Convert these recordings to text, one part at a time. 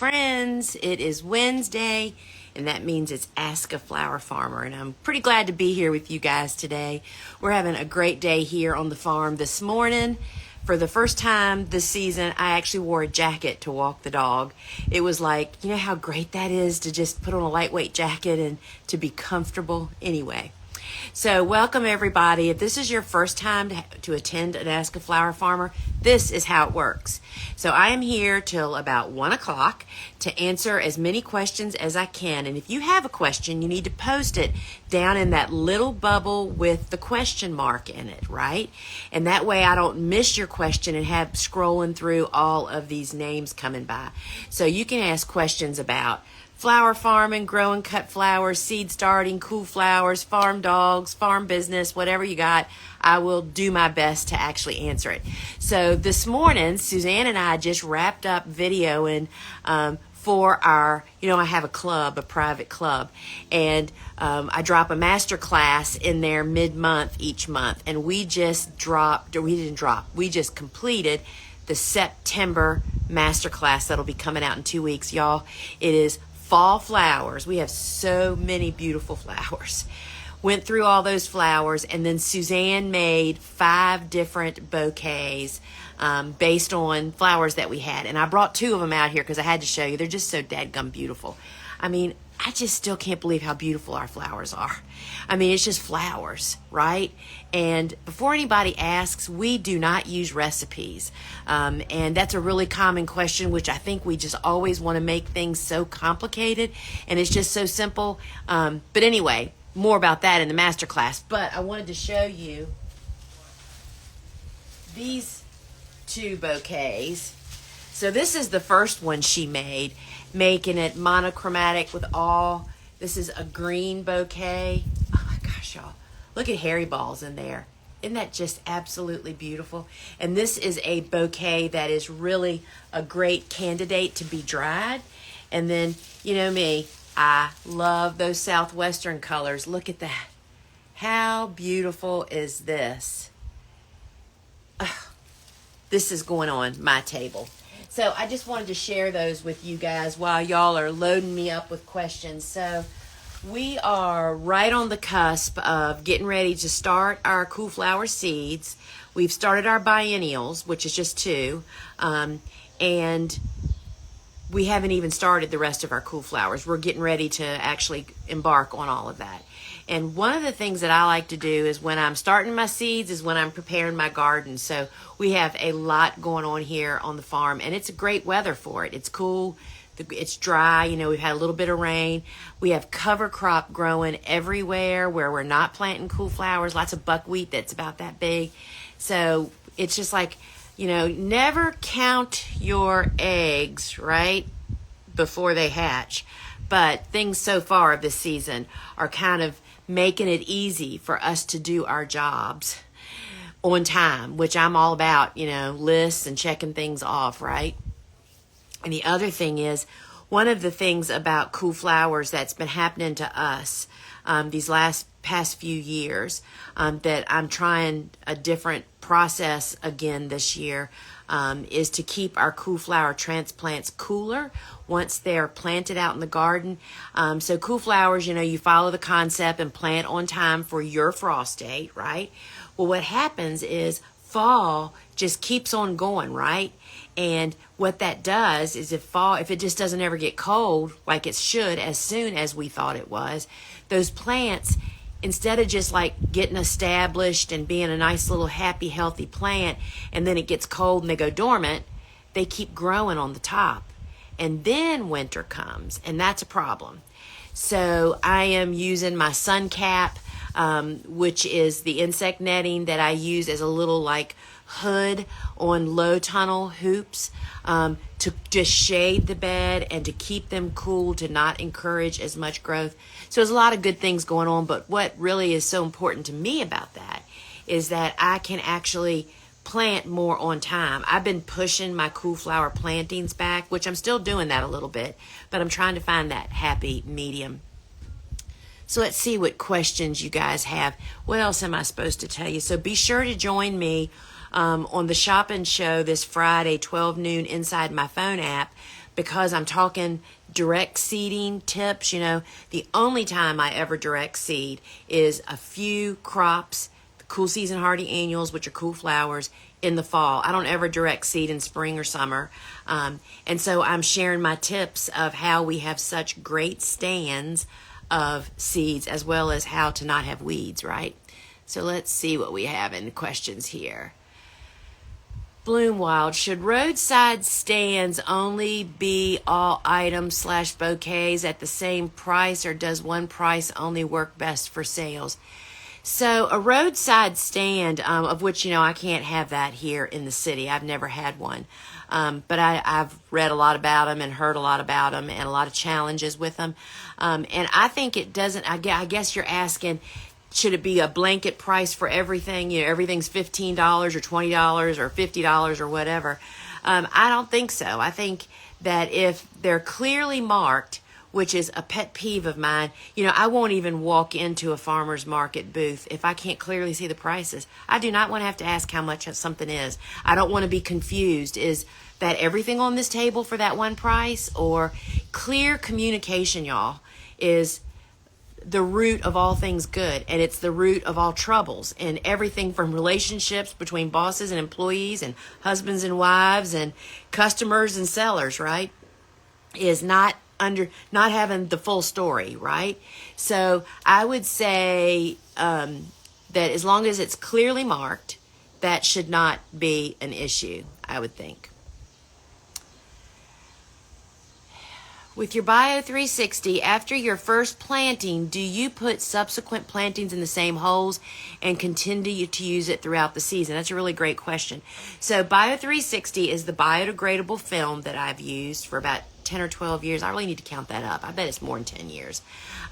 friends. It is Wednesday, and that means it's Ask a Flower Farmer, and I'm pretty glad to be here with you guys today. We're having a great day here on the farm this morning. For the first time this season, I actually wore a jacket to walk the dog. It was like, you know how great that is to just put on a lightweight jacket and to be comfortable anyway. So welcome everybody. If this is your first time to attend an Ask a Flower Farmer, this is how it works. So I am here till about 1 o'clock to answer as many questions as I can. And if you have a question, you need to post it down in that little bubble with the question mark in it, right? And that way I don't miss your question and have scrolling through all of these names coming by. So you can ask questions about flower farming, growing cut flowers, seed starting, cool flowers, farm dogs, farm business, whatever you got, I will do my best to actually answer it. So this morning, Suzanne and I just wrapped up videoing for our, I have a club, a private club, and I drop a master class in there mid-month each month, and we just completed the September master class that'll be coming out in 2 weeks, y'all. It is fall flowers. We have so many beautiful flowers. Went through all those flowers, and then Suzanne made 5 different bouquets based on flowers that we had. And I brought 2 of them out here because I had to show you. They're just so dadgum beautiful. I mean, I just still can't believe how beautiful our flowers are. I mean, it's just flowers, right? And before anybody asks, we do not use recipes. And that's a really common question, which I think we just always want to make things so complicated. And it's just so simple. But anyway, more about that in the master class. But I wanted to show you these 2 bouquets. So this is the first one she made, making it monochromatic with all, this is a green bouquet. Oh my gosh, y'all. Look at hairy balls in there. Isn't that just absolutely beautiful? And this is a bouquet that is really a great candidate to be dried. And then, you know me, I love those southwestern colors. Look at that. How beautiful is this? Oh, this is going on my table. So I just wanted to share those with you guys while y'all are loading me up with questions. So we are right on the cusp of getting ready to start our cool flower seeds. We've started our biennials, which is just 2, and we haven't even started the rest of our cool flowers. We're getting ready to actually embark on all of that. And one of the things that I like to do is when I'm starting my seeds is when I'm preparing my garden. So we have a lot going on here on the farm, and it's great weather for it. It's cool. It's dry. We've had a little bit of rain. We have cover crop growing everywhere where we're not planting cool flowers. Lots of buckwheat that's about that big. So it's just like, never count your eggs, right, before they hatch. But things so far this season are kind of making it easy for us to do our jobs on time, which I'm all about, lists and checking things off, right? And the other thing is, one of the things about cool flowers that's been happening to us these past few years, that I'm trying a different process again this year, is to keep our cool flower transplants cooler once they're planted out in the garden. So cool flowers, you follow the concept and plant on time for your frost date, right? Well, what happens is fall just keeps on going, right? And what that does is if it just doesn't ever get cold like it should as soon as we thought it was, those plants, instead of just like getting established and being a nice little happy, healthy plant, and then it gets cold and they go dormant, they keep growing on the top. And then winter comes, and that's a problem. So I am using my sun cap, which is the insect netting that I use as a little like hood on low tunnel hoops, to just shade the bed and to keep them cool, to not encourage as much growth. So there's a lot of good things going on, but what really is so important to me about that is that I can actually plant more on time. I've been pushing my cool flower plantings back, which I'm still doing that a little bit, but I'm trying to find that happy medium. So let's see what questions you guys have. What else am I supposed to tell you? So be sure to join me on the Shop and Show this Friday, 12 noon, inside my phone app. because I'm talking direct seeding tips, the only time I ever direct seed is a few crops, the cool season hardy annuals, which are cool flowers, in the fall. I don't ever direct seed in spring or summer. And so I'm sharing my tips of how we have such great stands of seeds, as well as how to not have weeds, right? So let's see what we have in questions here. Bloom Wild, should roadside stands only be all items / bouquets at the same price, or does one price only work best for sales? So a roadside stand, of which, I can't have that here in the city. I've never had one. But I've read a lot about them and heard a lot about them and a lot of challenges with them. And I think it doesn't, I guess you're asking, should it be a blanket price for everything? Everything's $15 or $20 or $50 or whatever. I don't think so. I think that if they're clearly marked, which is a pet peeve of mine, I won't even walk into a farmer's market booth if I can't clearly see the prices. I do not want to have to ask how much something is. I don't want to be confused. Is that everything on this table for that one price? Or clear communication, y'all, is the root of all things good, and it's the root of all troubles, and everything from relationships between bosses and employees and husbands and wives and customers and sellers, right, is not having the full story, right? So I would say that as long as it's clearly marked, that should not be an issue, I would think. With your Bio 360, after your first planting, do you put subsequent plantings in the same holes and continue to use it throughout the season? That's a really great question. So Bio 360 is the biodegradable film that I've used for about 10 or 12 years. I really need to count that up. I bet it's more than 10 years.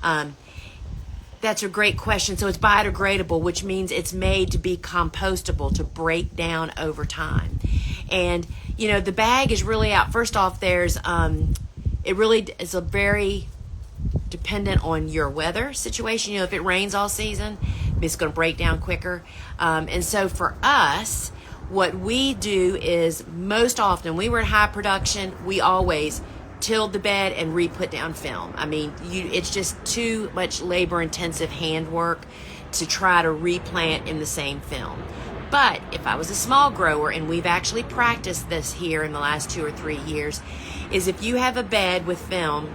That's a great question. So it's biodegradable, which means it's made to be compostable, to break down over time. And, the bag is really out. First off, there's... it really is a very dependent on your weather situation. If it rains all season, it's going to break down quicker. And so for us, what we do is most often, we were in high production, we always tilled the bed and re-put down film. I mean, it's just too much labor-intensive handwork to try to replant in the same film. But if I was a small grower, and we've actually practiced this here in the last 2 or 3 years, is if you have a bed with film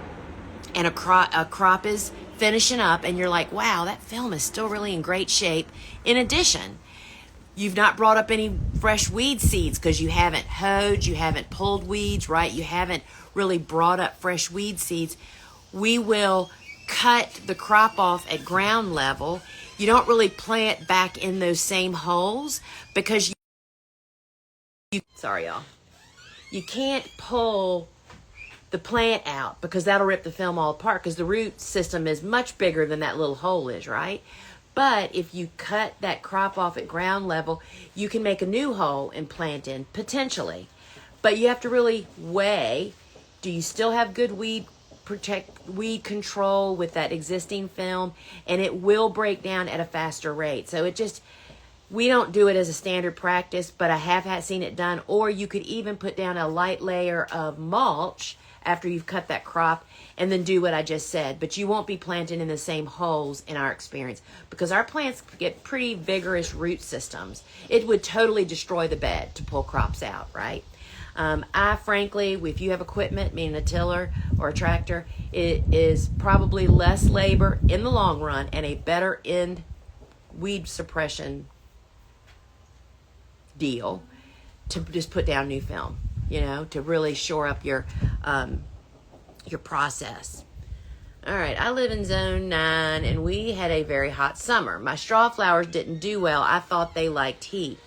and a crop is finishing up and you're like, wow, that film is still really in great shape. In addition, you've not brought up any fresh weed seeds because you haven't hoed, you haven't pulled weeds, right? You haven't really brought up fresh weed seeds. We will cut the crop off at ground level. You don't really plant back in those same holes because sorry y'all, you can't pull the plant out because that'll rip the film all apart, because the root system is much bigger than that little hole is, right? But if you cut that crop off at ground level, you can make a new hole and plant in, potentially. But you have to really weigh, do you still have good weed control with that existing film? And it will break down at a faster rate. So we don't do it as a standard practice, but I have seen it done. Or you could even put down a light layer of mulch after you've cut that crop and then do what I just said. But you won't be planting in the same holes in our experience, because our plants get pretty vigorous root systems. It would totally destroy the bed to pull crops out, right? I frankly, if you have equipment, meaning a tiller or a tractor, it is probably less labor in the long run and a better end weed suppression deal to just put down new film, to really shore up your process. All right, I live in zone 9 and we had a very hot summer. My straw flowers didn't do well. I thought they liked heat.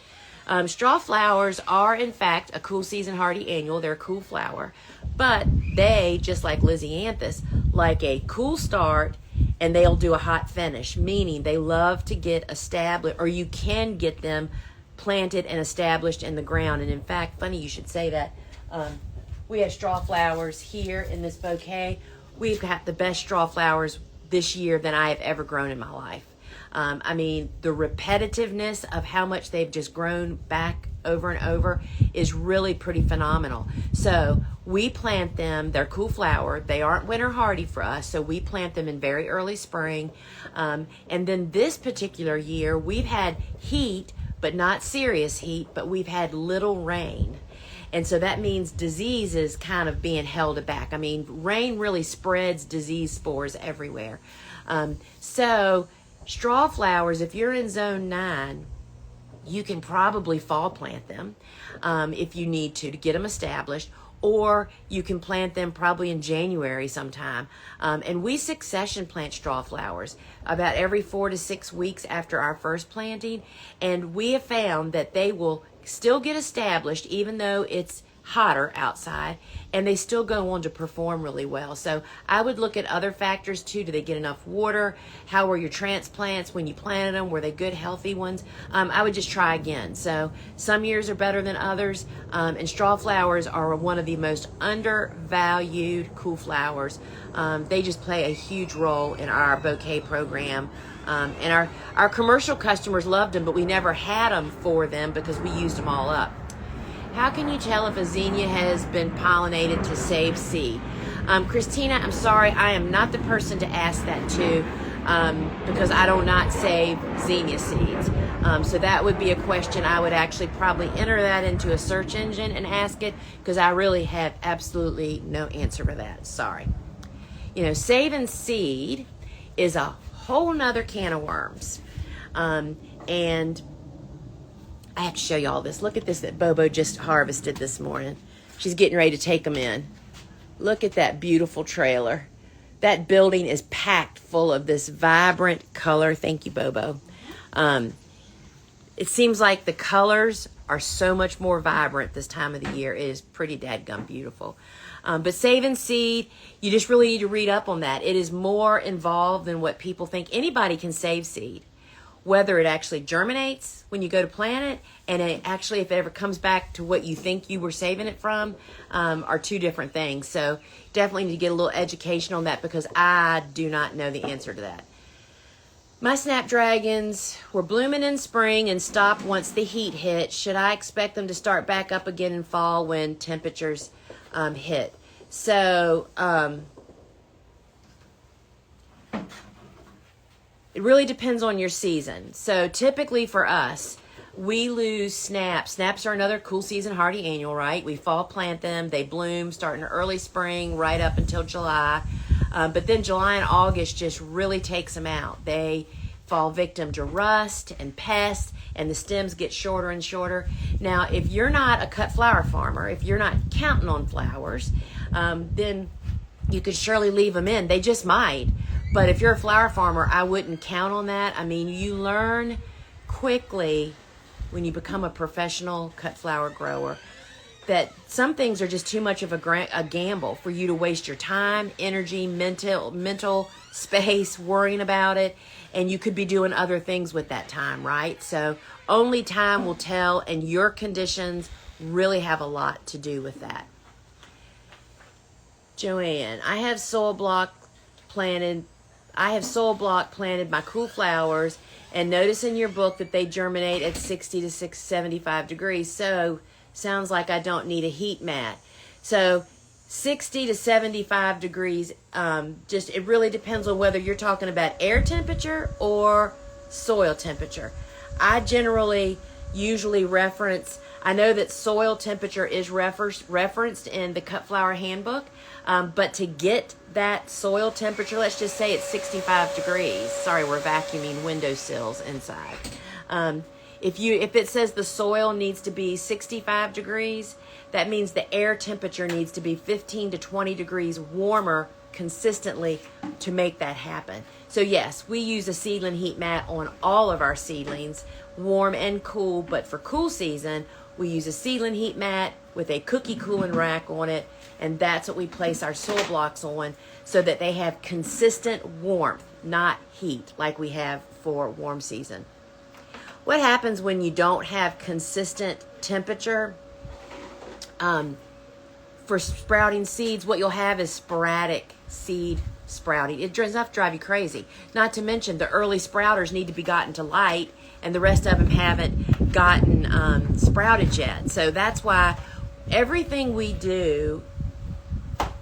Straw flowers are, in fact, a cool season hardy annual. They're a cool flower, but they, just like Lisianthus, like a cool start, and they'll do a hot finish, meaning they love to get established, or you can get them planted and established in the ground. And in fact, funny you should say that. We have straw flowers here in this bouquet. We've got the best straw flowers this year than I have ever grown in my life. I mean, the repetitiveness of how much they've just grown back over and over is really pretty phenomenal. So we plant them, they're cool flower, they aren't winter hardy for us, so we plant them in very early spring. And then this particular year, we've had heat, but not serious heat, but we've had little rain. And so that means disease is kind of being held back. I mean, rain really spreads disease spores everywhere. So straw flowers, if you're in zone 9, you can probably fall plant them if you need to get them established, or you can plant them probably in January sometime. And we succession plant straw flowers about every 4 to 6 weeks after our first planting. And we have found that they will still get established even though it's hotter outside, and they still go on to perform really well. So I would look at other factors too. Do they get enough water? How were your transplants when you planted them? Were they good, healthy ones? I would just try again. So some years are better than others, and straw flowers are one of the most undervalued cool flowers. They just play a huge role in our bouquet program. And our commercial customers loved them, but we never had them for them because we used them all up. How can you tell if a zinnia has been pollinated to save seed? Christina, I'm sorry, I am not the person to ask that to because I do not save zinnia seeds. So that would be a question I would actually probably enter that into a search engine and ask it, because I really have absolutely no answer for that. Sorry. You know, saving seed is a whole nother can of worms. And I have to show you all this. Look at this that Bobo just harvested this morning. She's getting ready to take them in. Look at that beautiful trailer. That building is packed full of this vibrant color. Thank you, Bobo. It seems like the colors are so much more vibrant this time of the year. It is pretty dadgum beautiful. But saving seed, you just really need to read up on that. It is more involved than what people think. Anybody can save seed. Whether it actually germinates when you go to plant it, and it actually, if it ever comes back to what you think you were saving it from, are two different things. So definitely need to get a little education on that, because I do not know the answer to that. My snapdragons were blooming in spring and stopped once the heat hit. Should I expect them to start back up again in fall when temperatures hit? So it really depends on your season. So typically for us, we lose snaps. Snaps are another cool season hardy annual, right? We fall plant them. They bloom starting early spring right up until July. But then July and August just really takes them out. They fall victim to rust and pests, and the stems get shorter and shorter. Now, if you're not a cut flower farmer, if you're not counting on flowers, then you could surely leave them in. They just might. But if you're a flower farmer, I wouldn't count on that. I mean, you learn quickly when you become a professional cut flower grower that some things are just too much of a gamble for you to waste your time, energy, mental space worrying about it, and you could be doing other things with that time, right? So only time will tell, and your conditions really have a lot to do with that. Joanne, I have soil block planted my cool flowers, and notice in your book that they germinate at 60 to 75 degrees. So sounds like I don't need a heat mat. So 60 to 75 degrees, just it really depends on whether you're talking about air temperature or soil temperature. I usually reference, I know that soil temperature is referenced in the Cut Flower Handbook, but to get that soil temperature, let's just say it's 65 degrees. Sorry, we're vacuuming windowsills inside. If it says the soil needs to be 65 degrees, that means the air temperature needs to be 15 to 20 degrees warmer consistently to make that happen. So yes, we use a seedling heat mat on all of our seedlings, warm and cool, but for cool season, we use a seedling heat mat with a cookie cooling rack on it, and that's what we place our soil blocks on so that they have consistent warmth, not heat like we have for warm season. What happens when you don't have consistent temperature? For sprouting seeds, what you'll have is sporadic seed sprouting. It does enough to drive you crazy. Not to mention the early sprouters need to be gotten to light, and the rest of them haven't gotten sprouted yet. So that's why everything we do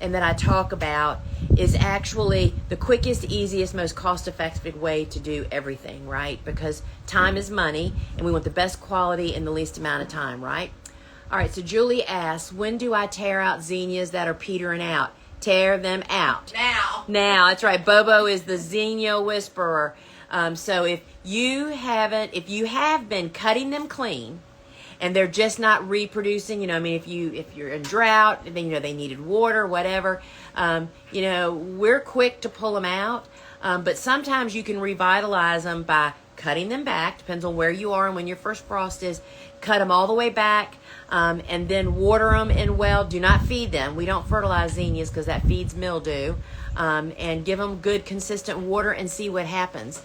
and that I talk about is actually the quickest, easiest, most cost-effective way to do everything, right? Because time is money, and we want the best quality in the least amount of time, right? All right, so Julie asks, when do I tear out zinnias that are petering out? Tear them out. Now, that's right. Bobo is the zinnia whisperer. So if you have been cutting them clean, and they're just not reproducing, if you're in drought, then they needed water, whatever, we're quick to pull them out. But sometimes you can revitalize them by cutting them back. Depends on where you are and when your first frost is. Cut them all the way back, and then water them in well. Do not feed them. We don't fertilize zinnias because that feeds mildew. And give them good, consistent water and see what happens.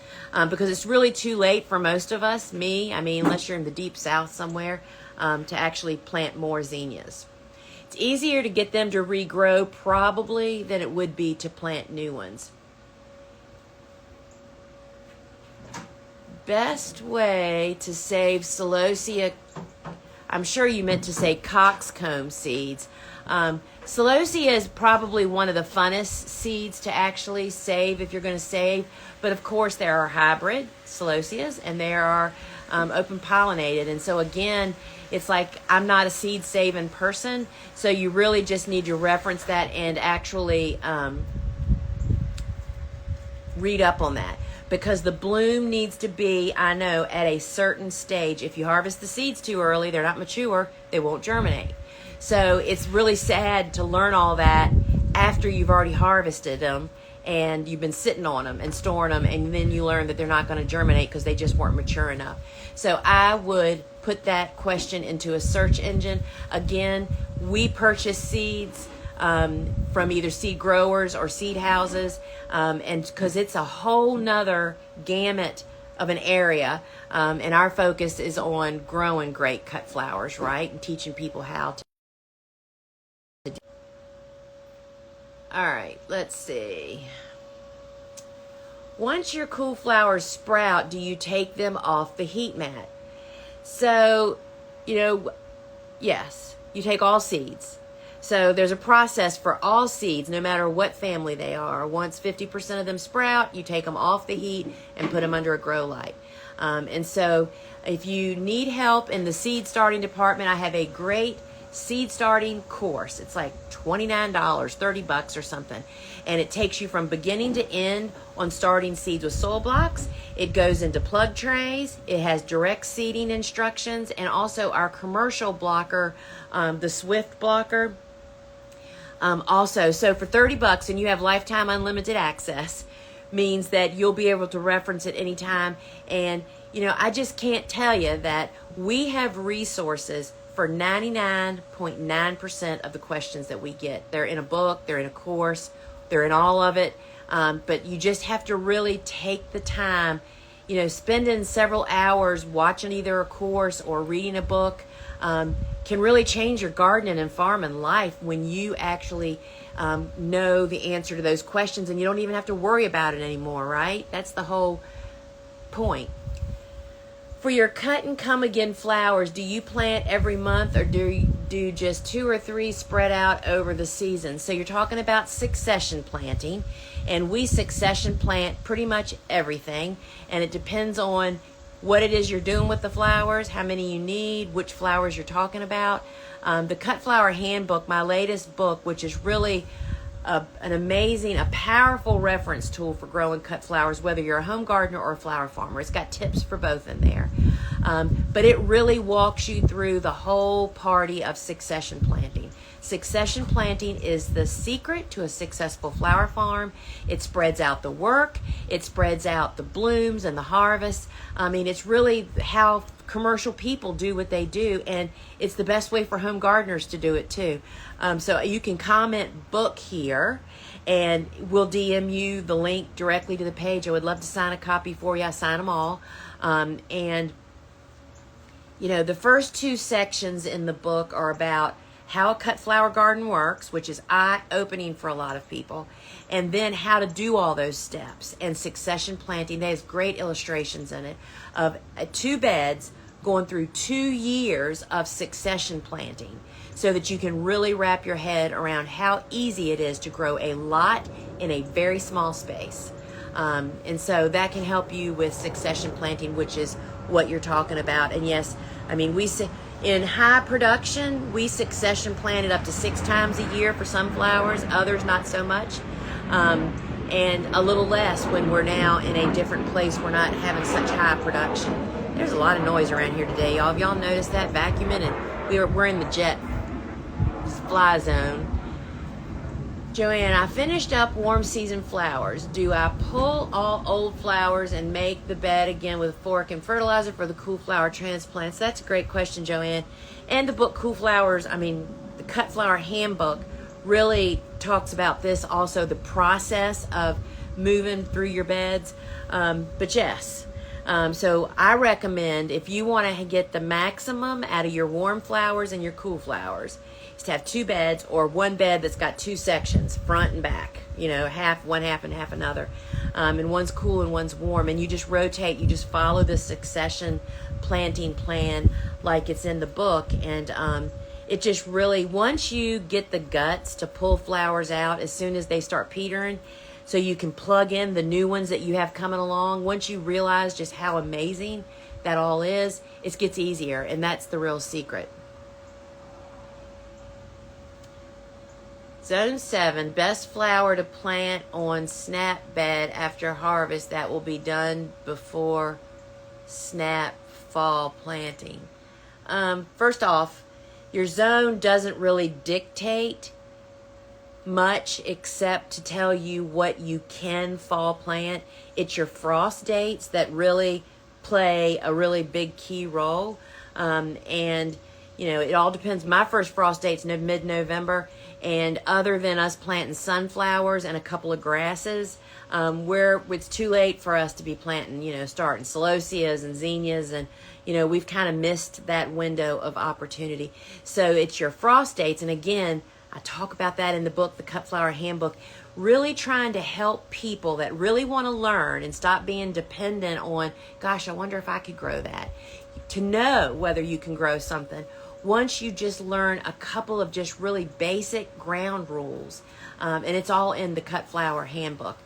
Because it's really too late for most of us, unless you're in the deep south somewhere, to actually plant more zinnias. It's easier to get them to regrow probably than it would be to plant new ones. Best way to save celosia, I'm sure you meant to say coxcomb seeds. Celosia is probably one of the funnest seeds to actually save if you're going to save. But of course there are hybrid celosias and there are open pollinated. And so again, it's like I'm not a seed saving person. So you really just need to reference that and actually read up on that. Because the bloom needs to be, at a certain stage. If you harvest the seeds too early, they're not mature, they won't germinate. So it's really sad to learn all that after you've already harvested them and you've been sitting on them and storing them, and then you learn that they're not going to germinate because they just weren't mature enough. So I would put that question into a search engine. Again, we purchase seeds from either seed growers or seed houses, and because it's a whole nother gamut of an area, and our focus is on growing great cut flowers, right, and teaching people how to. All right, let's see. Once your cool flowers sprout, do you take them off the heat mat? So, yes, you take all seeds. So there's a process for all seeds, no matter what family they are. Once 50% of them sprout, you take them off the heat and put them under a grow light. And so if you need help in the seed starting department, I have a great seed starting course. It's like $29, $30 or something. And it takes you from beginning to end on starting seeds with soil blocks. It goes into plug trays. It has direct seeding instructions, and also our commercial blocker, the Swift blocker. Also, so for $30, and you have lifetime unlimited access, means that you'll be able to reference it anytime. And, I just can't tell you that we have resources for 99.9% of the questions that we get. They're in a book, they're in a course, they're in all of it. But you just have to really take the time, spending several hours watching either a course or reading a book can really change your gardening and farming life when you actually know the answer to those questions, and you don't even have to worry about it anymore, right? That's the whole point. For your cut and come again flowers, do you plant every month, or do you do just 2 or 3 spread out over the season? So you're talking about succession planting, and we succession plant pretty much everything, and it depends on what it is you're doing with the flowers, how many you need, which flowers you're talking about. The Cut Flower Handbook, my latest book, which is really an amazing, a powerful reference tool for growing cut flowers, whether you're a home gardener or a flower farmer. It's got tips for both in there. But it really walks you through the whole party of succession planting. Succession planting is the secret to a successful flower farm. It spreads out the work. It spreads out the blooms and the harvest. It's really how commercial people do what they do, and it's the best way for home gardeners to do it too. So you can comment book here, and we'll DM you the link directly to the page. I would love to sign a copy for you. I sign them all. The first 2 sections in the book are about how a cut flower garden works, which is eye-opening for a lot of people, and then how to do all those steps, and succession planting. There's great illustrations in it of 2 beds going through 2 years of succession planting so that you can really wrap your head around how easy it is to grow a lot in a very small space. And so that can help you with succession planting, which is what you're talking about. And yes, I mean, in high production, we succession planted up to 6 times a year for some flowers, others not so much. And a little less when we're now in a different place. We're not having such high production. There's a lot of noise around here today, y'all. Have y'all noticed that? Vacuuming, and we're in the jet fly zone. Joanne, I finished up warm season flowers. Do I pull all old flowers and make the bed again with a fork and fertilizer for the cool flower transplants? That's a great question, Joanne. And the book Cool Flowers, the Cut Flower Handbook really talks about this also, the process of moving through your beds. But yes, so I recommend, if you want to get the maximum out of your warm flowers and your cool flowers, is to have 2 beds, or one bed that's got 2 sections, front and back, one half and half another. And one's cool and one's warm, and you just rotate, you just follow the succession planting plan like it's in the book. And it just really, once you get the guts to pull flowers out as soon as they start petering, so you can plug in the new ones that you have coming along, once you realize just how amazing that all is, it gets easier, and that's the real secret. Zone 7, best flower to plant on snap bed after harvest that will be done before snap fall planting. First off, your zone doesn't really dictate much except to tell you what you can fall plant. It's your frost dates that really play a really big key role. And it all depends. My first frost date's mid-November, and other than us planting sunflowers and a couple of grasses, it's too late for us to be planting, starting celosias and zinnias, and we've kind of missed that window of opportunity. So it's your frost dates, and again, I talk about that in the book, The Cut Flower Handbook, really trying to help people that really want to learn and stop being dependent on, gosh, I wonder if I could grow that, to know whether you can grow something. Once you just learn a couple of just really basic ground rules, and it's all in the Cut Flower Handbook.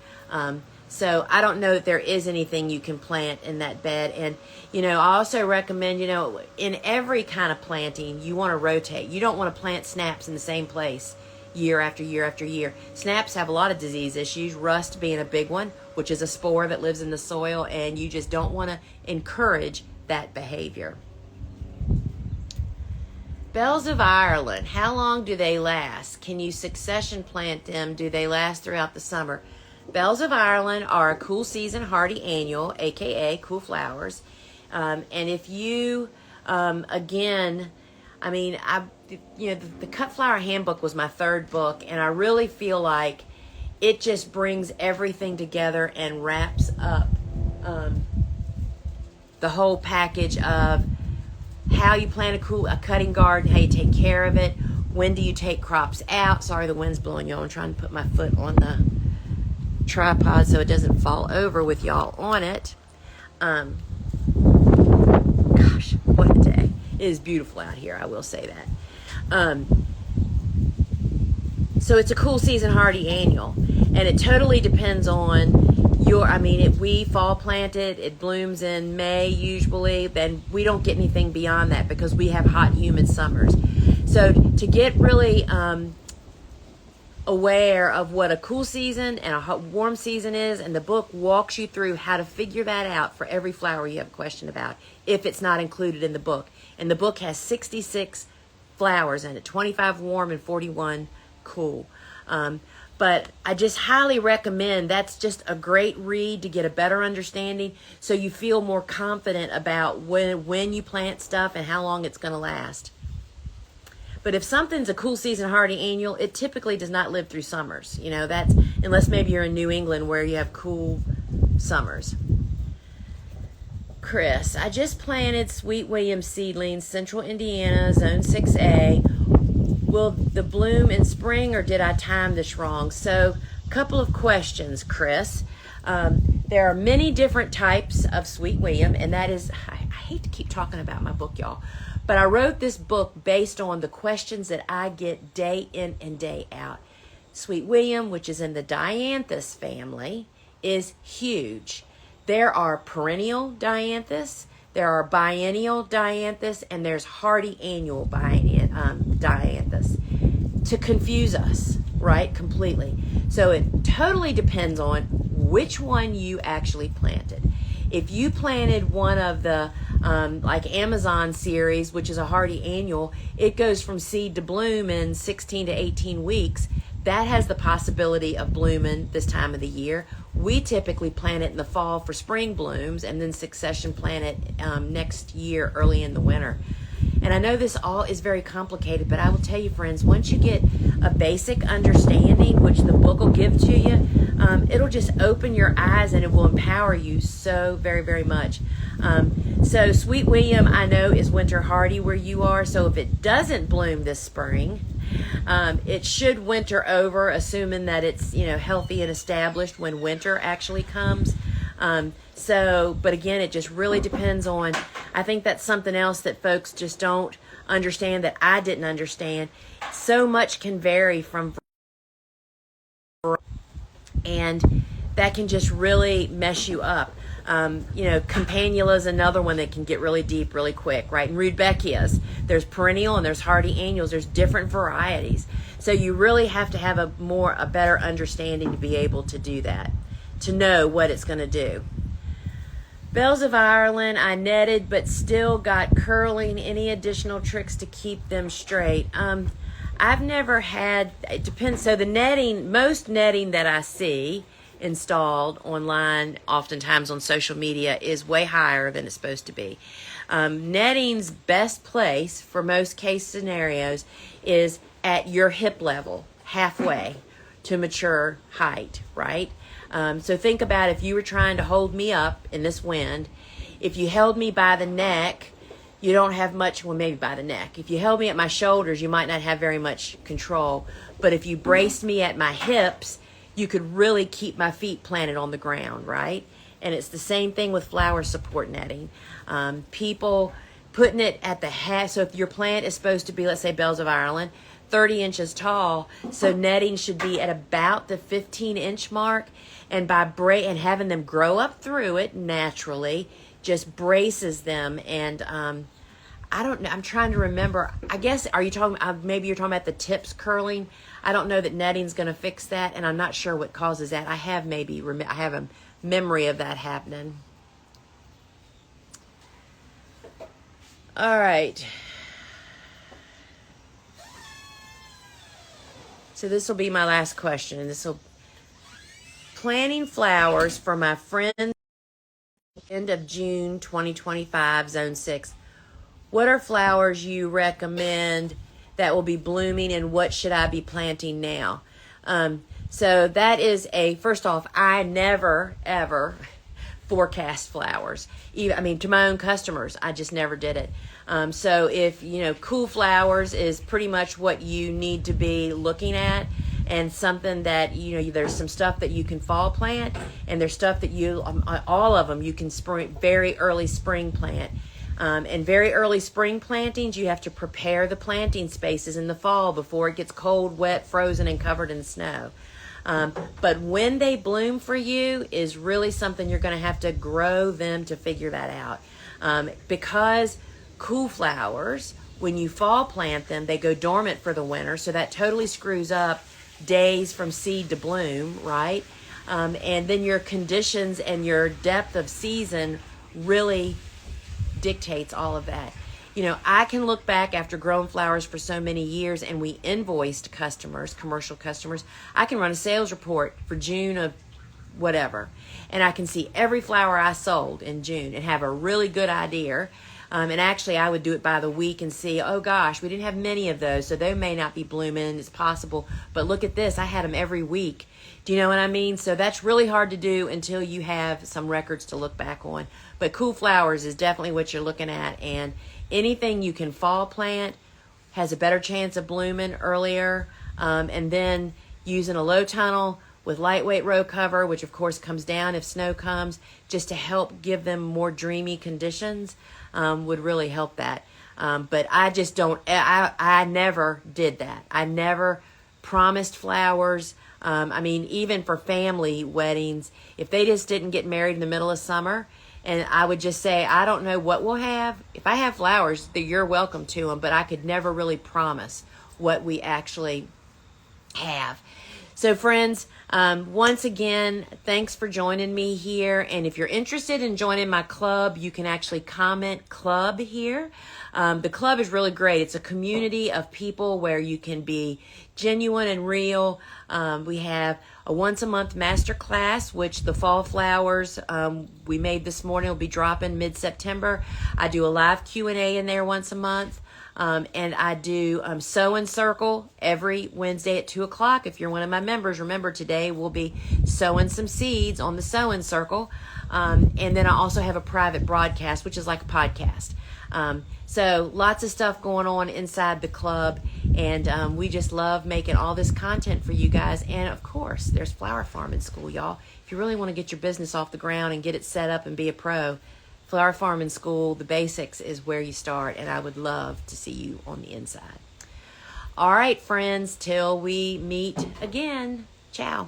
So I don't know that there is anything you can plant in that bed. And, I also recommend, in every kind of planting, you want to rotate. You don't want to plant snaps in the same place year after year after year. Snaps have a lot of disease issues, rust being a big one, which is a spore that lives in the soil, and you just don't want to encourage that behavior. Bells of Ireland, how long do they last? Can you succession plant them? Do they last throughout the summer? Bells of Ireland are a cool season hardy annual, aka cool flowers. And if you, the Cut Flower Handbook was my 3rd book, and I really feel like it just brings everything together and wraps up the whole package of how you plant a cutting garden, how you take care of it, when do you take crops out. Sorry, the wind's blowing, y'all. I'm trying to put my foot on the tripod so it doesn't fall over with y'all on it. Gosh, what a day. It is beautiful out here, I will say that. So it's a cool season hardy annual, and it totally depends on if we fall planted, it blooms in May usually, then we don't get anything beyond that because we have hot, humid summers. So to get really aware of what a cool season and a hot, warm season is, and the book walks you through how to figure that out for every flower you have a question about, if it's not included in the book. And the book has 66 flowers in it, 25 warm and 41 cool. But I just highly recommend, that's just a great read to get a better understanding so you feel more confident about when you plant stuff and how long it's going to last. But if something's a cool season hardy annual, it typically does not live through summers. That's unless maybe you're in New England where you have cool summers. Chris, I just planted Sweet William seedlings, Central Indiana, Zone 6A. Will the bloom in spring, or did I time this wrong? So, a couple of questions, Chris. There are many different types of Sweet William, and that is, I hate to keep talking about my book, y'all, but I wrote this book based on the questions that I get day in and day out. Sweet William, which is in the dianthus family, is huge. There are perennial dianthus, there are biennial dianthus, and there's hardy annual dianthus, to confuse us, right? Completely. So it totally depends on which one you actually planted. If you planted one of the like Amazon series, which is a hardy annual, it goes from seed to bloom in 16 to 18 weeks. That has the possibility of blooming this time of the year. We typically plant it in the fall for spring blooms, and then succession plant it next year early in the winter. And I know this all is very complicated, but I will tell you, friends, once you get a basic understanding, which the book will give to you, it'll just open your eyes and it will empower you so very, very much. So Sweet William, I know, is winter hardy where you are. So if it doesn't bloom this spring, it should winter over, assuming that it's, healthy and established when winter actually comes. But again, it just really depends on, I think that's something else that folks just don't understand, that I didn't understand. So much can vary from, and that can just really mess you up. Campanula is another one that can get really deep really quick, right? And Rudbeckias, there's perennial and there's hardy annuals. There's different varieties. So you really have to have a better understanding to be able to do that, to know what it's going to do. Bells of Ireland, I netted, but still got curling. Any additional tricks to keep them straight? I've never had, it depends. So the netting, most netting that I see installed online, oftentimes on social media, is way higher than it's supposed to be. Netting's best place for most case scenarios is at your hip level, halfway to mature height, right? So think about if you were trying to hold me up in this wind. If you held me by the neck, you don't have much, well, maybe by the neck. If you held me at my shoulders, you might not have very much control. But if you braced me at my hips, you could really keep my feet planted on the ground, right? And it's the same thing with flower support netting. People putting it at the half, so if your plant is supposed to be, let's say Bells of Ireland, 30 inches tall, so netting should be at about the 15-inch mark, and and having them grow up through it naturally just braces them. And I don't know, I'm trying to remember, I guess, maybe you're talking about the tips curling. I don't know that netting's going to fix that, and I'm not sure what causes that. I have a memory of that happening. All right. So this will be my last question, and planting flowers for my friend end of June 2025, Zone 6. What are flowers you recommend that will be blooming, and what should I be planting now? So that is first off, I never, ever forecast flowers. To my own customers, I just never did it. So if, cool flowers is pretty much what you need to be looking at, and something that, there's some stuff that you can fall plant, and there's stuff that all of them you can very early spring plant. And very early spring plantings, you have to prepare the planting spaces in the fall before it gets cold, wet, frozen, and covered in snow. But when they bloom for you is really something you're going to have to grow them to figure that out. Because cool flowers, when you fall plant them, they go dormant for the winter, so that totally screws up days from seed to bloom, right? And then your conditions and your depth of season really dictates all of that. I can look back after growing flowers for so many years, and we invoiced customers, commercial customers. I can run a sales report for June of whatever, and I can see every flower I sold in June and have a really good idea. And actually, I would do it by the week and see, oh gosh, we didn't have many of those, so they may not be blooming. It's possible, but look at this, I had them every week. Do you know what I mean? So that's really hard to do until you have some records to look back on. But cool flowers is definitely what you're looking at, and anything you can fall plant has a better chance of blooming earlier. And then using a low tunnel with lightweight row cover, which of course comes down if snow comes, just to help give them more dreamy conditions, would really help that. But I just don't, I never did that. I never promised flowers. I mean, even for family weddings, if they just didn't get married in the middle of summer, and I would just say, I don't know what we'll have. If I have flowers, you're welcome to them, but I could never really promise what we actually have. So friends, once again, thanks for joining me here. And if you're interested in joining my club, you can actually comment club here. The club is really great. It's a community of people where you can be genuine and real. We have a once a month master class, which the fall flowers we made this morning will be dropping mid-September. I do a live Q&A in there once a month. And I do Sew and Circle every Wednesday at 2 o'clock. If you're one of my members, remember today we'll be sowing some seeds on the Sew and Circle. And then I also have a private broadcast, which is like a podcast. So lots of stuff going on inside the club. And we just love making all this content for you guys. And of course, there's Flower Farming School, y'all. If you really want to get your business off the ground and get it set up and be a pro, Flower Farming School, the basics is where you start, and I would love to see you on the inside. All right, friends, till we meet again. Ciao.